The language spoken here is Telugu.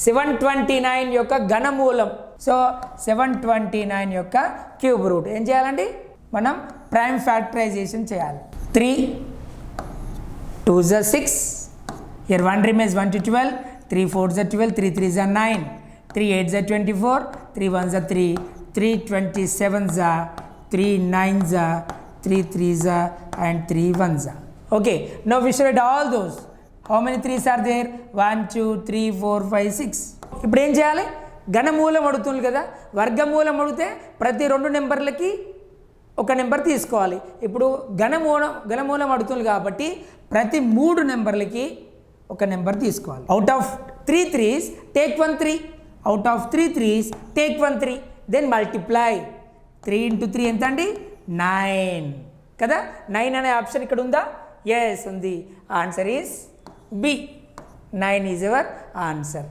729 యొక్క ఘనమూలం. సో 729 యొక్క క్యూబ్ రూట్ ఏం చేయాలండి, మనం ప్రైమ్ ఫ్యాక్టరైజేషన్ చేయాలి. 3 2s are 6, here 1 remains, 1 to 12, 3 4s are 12, 3 3s are 9, 3 8s are 24, 3 1s are 3, 3 27s are, 3 9s are, 3 3s are, and 3 1s are. Okay, now we should add all those. How many 3s are there? 1 2 3 4 5 6. ఇప్పుడు ఏం చేయాలి, ఘనమూలం అడుగుతుంది కదా, వర్గమూలం అడిగితే ప్రతి 2 నెంబర్లకి ఒక నెంబర్ తీసుకోవాలి. ఇప్పుడు ఘనమూలం అడుగుతుంది కాబట్టి ప్రతి 3 నెంబర్లకి ఒక నెంబర్ తీసుకోవాలి. Out of 3 3s take 1 3, out of 3 3s take 1 3, then multiply. 3 into 3 ఎంత అండి, 9 కదా. 9 అనే ఆప్షన్ ఇక్కడ ఉందా? ఎస్ ఉంది. Answer is B. 9 is your answer.